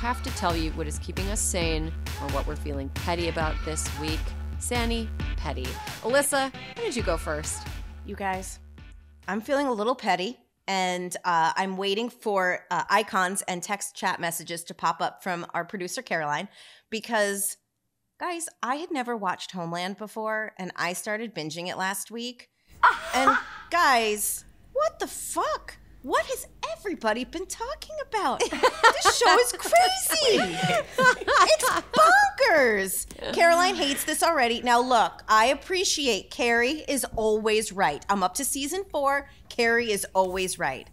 have to tell you what is keeping us sane or what we're feeling petty about this week. Sani, petty. Alyssa, why did you go first? You guys, I'm feeling a little petty, and I'm waiting for icons and text chat messages to pop up from our producer, Caroline, because, guys, I had never watched Homeland before, and I started binging it last week. And, guys, what the fuck? What has everybody been talking about? This show is crazy. It's bonkers. Caroline hates this already. Now, look, I appreciate Carrie is always right. I'm up to season 4. Carrie is always right.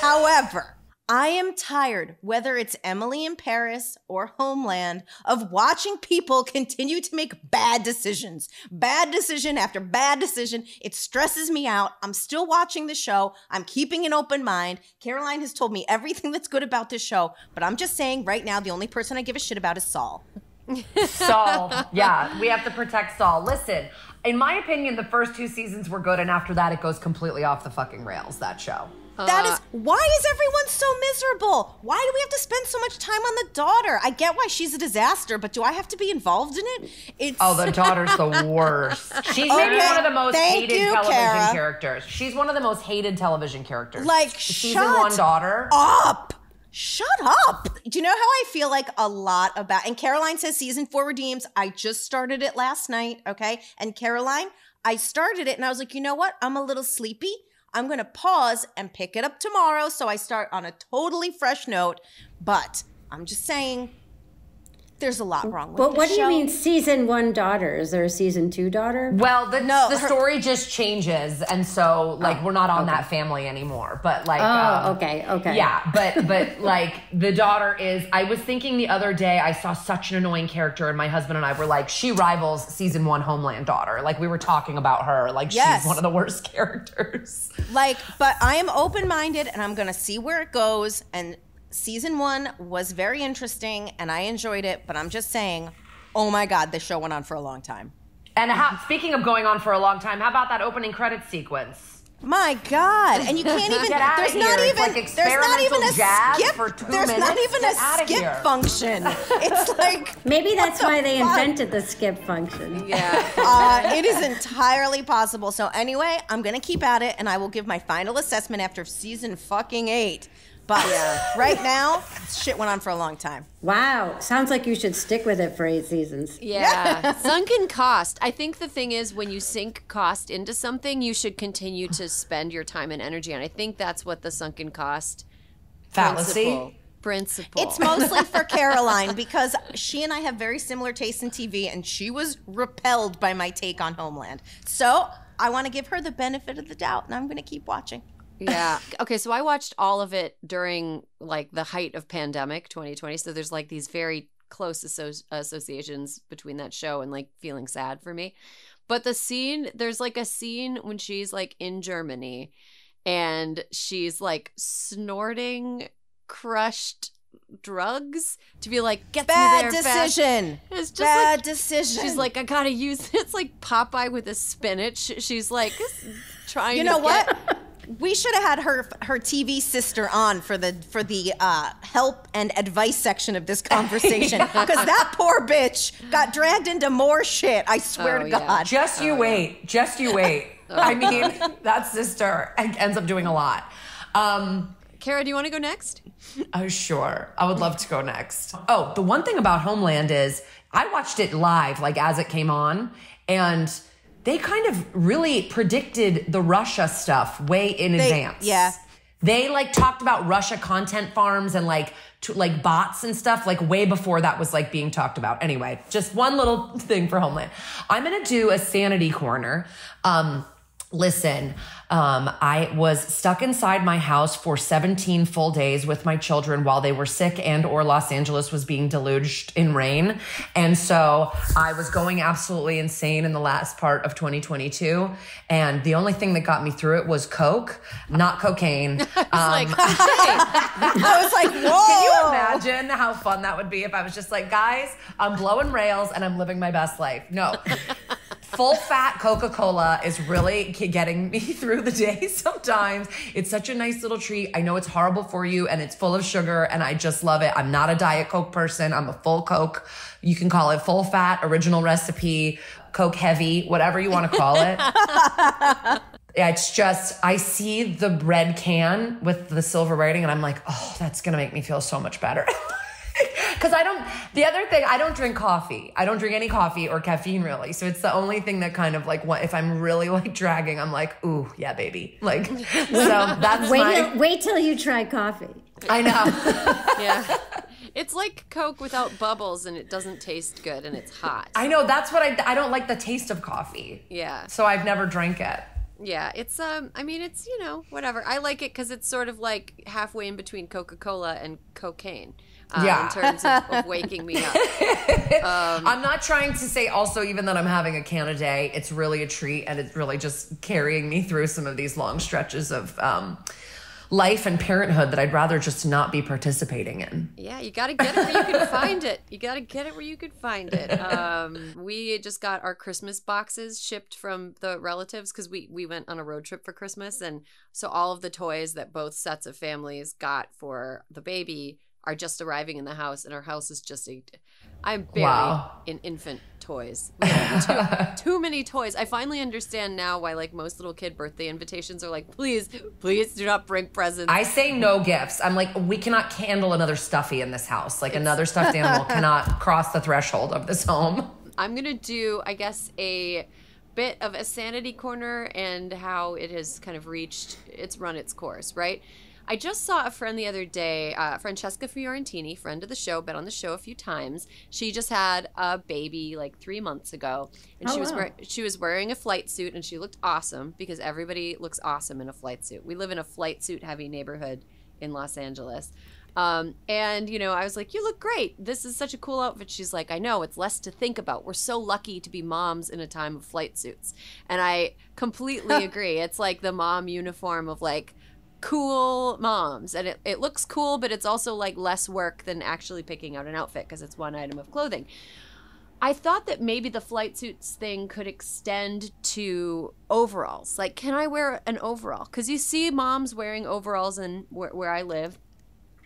However, I am tired, whether it's Emily in Paris or Homeland, of watching people continue to make bad decisions. Bad decision after bad decision. It stresses me out. I'm still watching the show. I'm keeping an open mind. Caroline has told me everything that's good about this show, but I'm just saying right now, the only person I give a shit about is Saul. Saul. Yeah, we have to protect Saul. Listen, in my opinion, the first 2 seasons were good, and after that, it goes completely off the fucking rails, that show. That is, why is everyone so miserable? Why do we have to spend so much time on the daughter? I get why she's a disaster, but do I have to be involved in it? Oh, the daughter's the worst. She's maybe one of the most hated television characters. She's one of the most hated television characters. Like, season 1 daughter. Up! Shut up! Do you know how I feel like a lot about, and Caroline says season 4 redeems. I just started it last night, okay? And Caroline, I started it and I was like, you know what? I'm a little sleepy. I'm going to pause and pick it up tomorrow so I start on a totally fresh note. But I'm just saying, there's a lot wrong with this show. But what do you mean season 1 daughter? Is there a season 2 daughter? Well, the story just changes. And so, like, we're not on that family anymore. But, like... okay. Yeah, but like, the daughter is... I was thinking the other day, I saw such an annoying character, and my husband and I were like, she rivals season 1 Homeland daughter. Like, we were talking about her. Like, she's one of the worst characters. Like, but I am open-minded, and I'm going to see where it goes, and... Season 1 was very interesting, and I enjoyed it, but I'm just saying, oh my God, this show went on for a long time. And speaking of going on for a long time, how about that opening credits sequence? My God. And you can't even, there's not even a skip. For 2 there's minutes. not even a skip function. It's like, maybe that's why they invented the skip function. Yeah. It is entirely possible. So anyway, I'm going to keep at it, and I will give my final assessment after season fucking 8. But right now, shit went on for a long time. Wow. Sounds like you should stick with it for 8 seasons. Yeah. Sunken cost. I think the thing is, when you sink cost into something, you should continue to spend your time and energy. And I think that's what the sunken cost fallacy principle. It's mostly for Caroline, because she and I have very similar tastes in TV, and she was repelled by my take on Homeland. So I want to give her the benefit of the doubt, and I'm going to keep watching. Yeah. Okay, so I watched all of it during, like, the height of pandemic 2020. So there's, like, these very close associations between that show and, like, feeling sad for me. But there's, like, a scene when she's, like, in Germany and she's, like, snorting crushed drugs to be like, get me there fast. Bad decision. It's just bad like, decision. She's like, I gotta use it. It's like Popeye with a spinach. She's like trying to You know what? We should have had her TV sister on for the help and advice section of this conversation, because that poor bitch got dragged into more shit. I swear to God. Just you wait. I mean, that sister ends up doing a lot. Kara, do you want to go next? Oh, sure. I would love to go next. Oh, the one thing about Homeland is I watched it live, like as it came on, and they kind of really predicted the Russia stuff way in advance. Yeah. They like talked about Russia content farms and like bots and stuff like way before that was like being talked about. Anyway, just one little thing for Homeland. I'm going to do a sanity corner. Listen, I was stuck inside my house for 17 full days with my children while they were sick or Los Angeles was being deluged in rain. And so I was going absolutely insane in the last part of 2022. And the only thing that got me through it was Coke, not cocaine. I was like, whoa. Can you imagine how fun that would be if I was just like, guys, I'm blowing rails and I'm living my best life? No. full fat Coca-Cola is really getting me through the day sometimes. It's such a nice little treat. I know it's horrible for you and it's full of sugar and I just love it. I'm not a Diet Coke person. I'm a full Coke. You can call it full fat, original recipe, Coke heavy, whatever you want to call it. Yeah, it's just, I see the red can with the silver writing and I'm like, oh, that's going to make me feel so much better. Because the other thing, I don't drink coffee. I don't drink any coffee or caffeine really. So it's the only thing that kind of like, if I'm really like dragging, I'm like, ooh, yeah, baby. Like, so that's wait till you try coffee. I know. Yeah. It's like Coke without bubbles and it doesn't taste good and it's hot. I know. That's what I don't like the taste of coffee. Yeah. So I've never drank it. Yeah, it's it's, whatever. I like it because it's sort of like halfway in between Coca-Cola and cocaine. In terms of waking me up. I'm not trying to say also even that I'm having a can a day. It's really a treat and it's really just carrying me through some of these long stretches of life and parenthood that I'd rather just not be participating in. Yeah, you got to get it where you can find it. You got to get it where you can find it. We just got our Christmas boxes shipped from the relatives because we went on a road trip for Christmas. And so all of the toys that both sets of families got for the baby are just arriving in the house. And our house is just I'm buried in infant toys. We have too many toys. I finally understand now why like most little kid birthday invitations are like, please do not bring presents. I say no gifts. I'm like, we cannot handle another stuffy in this house. Like another stuffed animal cannot cross the threshold of this home. I'm going to do, I guess, a bit of a sanity corner and how it has kind of run its course, right? I just saw a friend the other day, Francesca Fiorentini, friend of the show, been on the show a few times. She just had a baby like 3 months ago, and she was wearing a flight suit, and she looked awesome because everybody looks awesome in a flight suit. We live in a flight suit heavy neighborhood in Los Angeles. And, I was like, you look great. This is such a cool outfit. She's like, I know, it's less to think about. We're so lucky to be moms in a time of flight suits. And I completely agree. It's like the mom uniform of like, cool moms, and it looks cool, but it's also like less work than actually picking out an outfit because it's one item of clothing. I thought that maybe the flight suits thing could extend to overalls. Like, can I wear an overall? Because you see moms wearing overalls in where I live.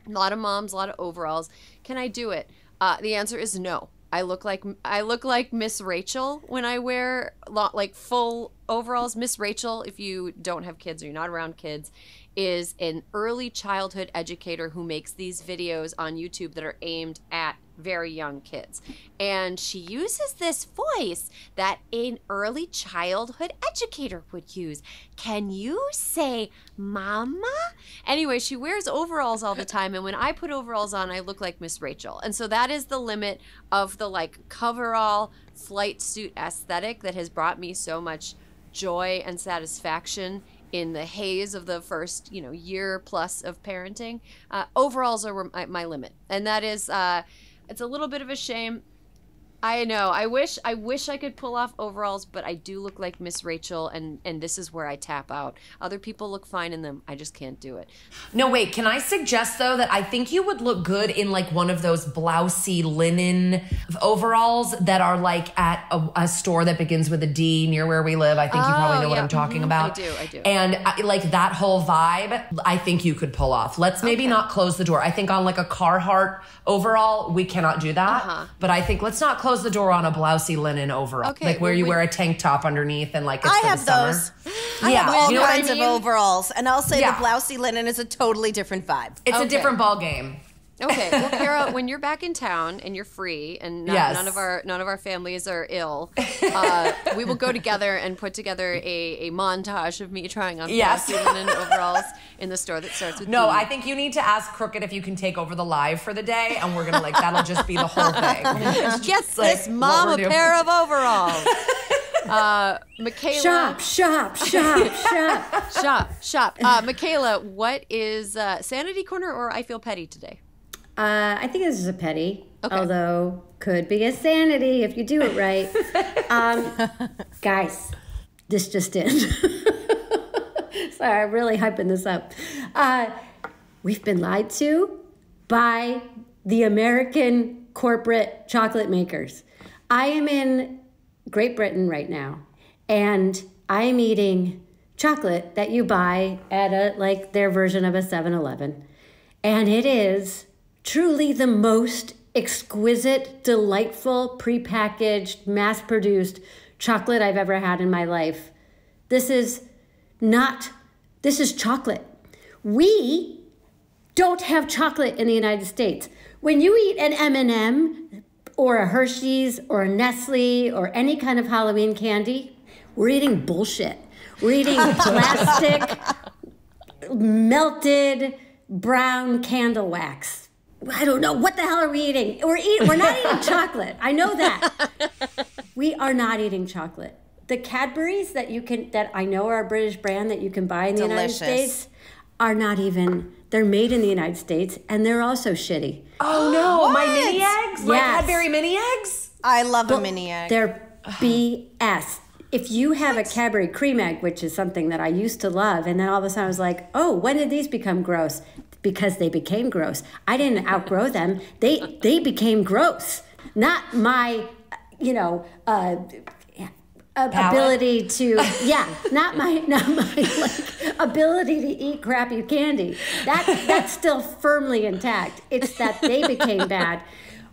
A lot of moms, a lot of overalls. Can I do it? The answer is no. I look like Miss Rachel when I wear like full overalls. Miss Rachel, if you don't have kids or you're not around kids, is an early childhood educator who makes these videos on YouTube that are aimed at very young kids. And she uses this voice that an early childhood educator would use. Can you say mama? Anyway, she wears overalls all the time. And when I put overalls on, I look like Miss Rachel. And so that is the limit of the like coverall flight suit aesthetic that has brought me so much joy and satisfaction in the haze of the first, year plus of parenting. Overalls are my limit. And that is, it's a little bit of a shame. I know. I wish I could pull off overalls, but I do look like Miss Rachel, and this is where I tap out. Other people look fine in them. I just can't do it. No, wait. Can I suggest, though, that I think you would look good in, like, one of those blousey linen overalls that are, like, at a store that begins with a D near where we live. I think you probably know what I'm talking about. I do. And, like, that whole vibe, I think you could pull off. Let's maybe not close the door. I think on, like, a Carhartt overall, we cannot do that. But I think let's not close the door on a blousey linen overall. Okay, like where you wear a tank top underneath and like it's I for have the summer. those. I have all kinds of I mean? overalls, and I'll say the blousey linen is a totally different vibe. It's a different ball game. Okay, well, Kara, when you're back in town and you're free, and none of our families are ill, we will go together and put together a montage of me trying on blousey linen overalls in the store that starts with No, D. I think you need to ask Crooked if you can take over the live for the day, and we're gonna that'll just be the whole thing. Get this mom a pair of overalls. Michaela. Shop. Michaela, what is Sanity Corner or I Feel Petty today? I think this is a petty, although could be a sanity if you do it right. Guys, this just in. Sorry, I'm really hyping this up. We've been lied to by the American corporate chocolate makers. I am in Great Britain right now, and I'm eating chocolate that you buy at their version of a 7-Eleven. And it is truly the most exquisite, delightful, prepackaged, mass-produced chocolate I've ever had in my life. This is chocolate. We don't have chocolate in the United States. When you eat an M&M or a Hershey's or a Nestle or any kind of Halloween candy, we're eating bullshit. We're eating plastic, melted brown candle wax. I don't know. What the hell are we eating? We're not eating chocolate. I know that. We are not eating chocolate. The Cadburys that I know are a British brand that you can buy in the United States are not even, they're made in the United States, and they're also shitty. Oh no, What? my mini eggs? My Cadbury mini eggs? I love a mini egg. They're BS. If you have a Cadbury cream egg, which is something that I used to love, and then all of a sudden I was like, oh, when did these become gross? Because they became gross. I didn't outgrow them. They became gross. Not my, ability to, not my ability to eat crappy candy. That's still firmly intact. It's that they became bad.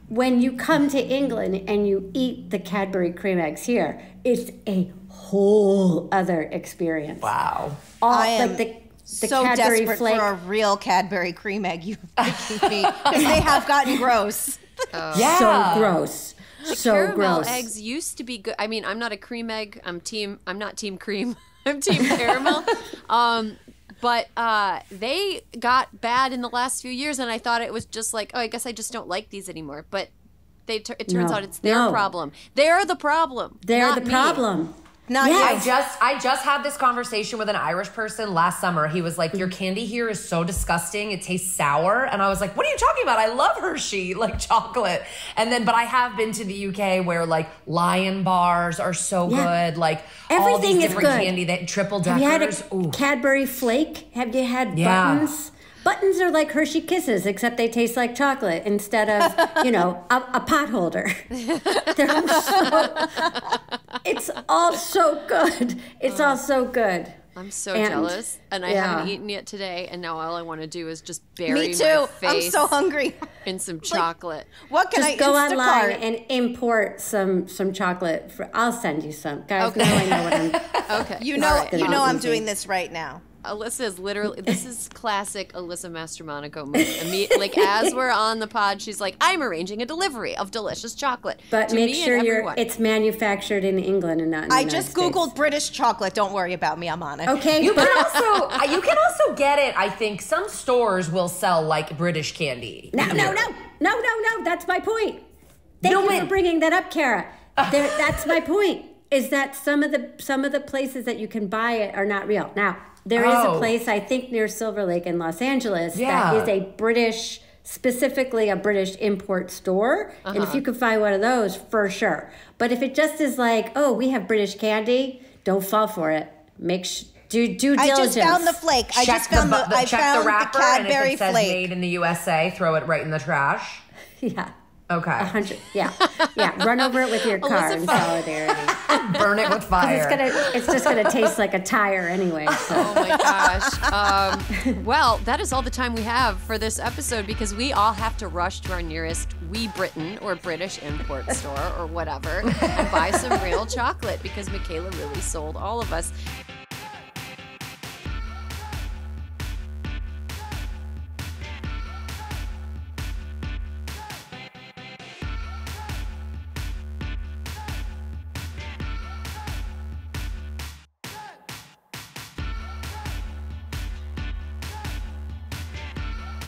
When you come to England and you eat the Cadbury cream eggs here, it's a whole other experience. Wow. I am the so Cadbury desperate flake. for a real Cadbury cream egg. You're making me, because they have gotten gross. Yeah. So gross. So Caramel gross. eggs used to be good. I mean, I'm not a cream egg. I'm not team cream. I'm team caramel. But they got bad in the last few years, and I thought it was just like, oh, I guess I just don't like these anymore. But it turns out it's their problem. They're the problem. They're not the me. problem. Not Yes. you. I just had this conversation with an Irish person last summer. He was like, your candy here is so disgusting. It tastes sour. And I was like, what are you talking about? I love Hershey, like chocolate. But I have been to the UK where like Lion bars are so good. Like all Everything these is different good. candy, that triple Have you had deckers. a Cadbury flake? Have you had Yeah. buttons? Buttons are like Hershey Kisses, except they taste like chocolate instead of, a pot holder. It's all so good. It's all so good. I'm so jealous, and I haven't eaten yet today. And now all I want to do is just bury Me too. my I'm face so hungry. in some chocolate. What can Just I go Instacart? online and import some chocolate. I'll send you some. Guys, now I know what I'm... Okay, You know, All right. I'm doing this right now. Alyssa is literally, this is classic Alyssa Mastromonaco move. Like, as we're on the pod, she's like, I'm arranging a delivery of delicious chocolate. But to make me sure and everyone. it's manufactured in England and not in the I United just States. Googled British chocolate. Don't worry about me. I'm on it. Okay, You but can also get it. I think some stores will sell like British candy. No. That's my point. Thank you for bringing that up, Kara. That's my point. Is that some of the places that you can buy it are not real. Now, there is a place, I think, near Silver Lake in Los Angeles that is a British, specifically a British import store. And if you could find one of those, for sure. But if it just is like, oh, we have British candy, don't fall for it. Do due diligence. I just found the flake. I Check just found the wrapper, and if Cadbury it says flake. made in the USA, throw it right in the trash. Yeah. Okay. 100. Yeah. Run over it with your car in solidarity. Burn it with fire. It's just gonna taste like a tire anyway. So. Oh my gosh. Well, that is all the time we have for this episode because we all have to rush to our nearest Wee Britain or British import store or whatever and buy some real chocolate because Michaela really sold all of us.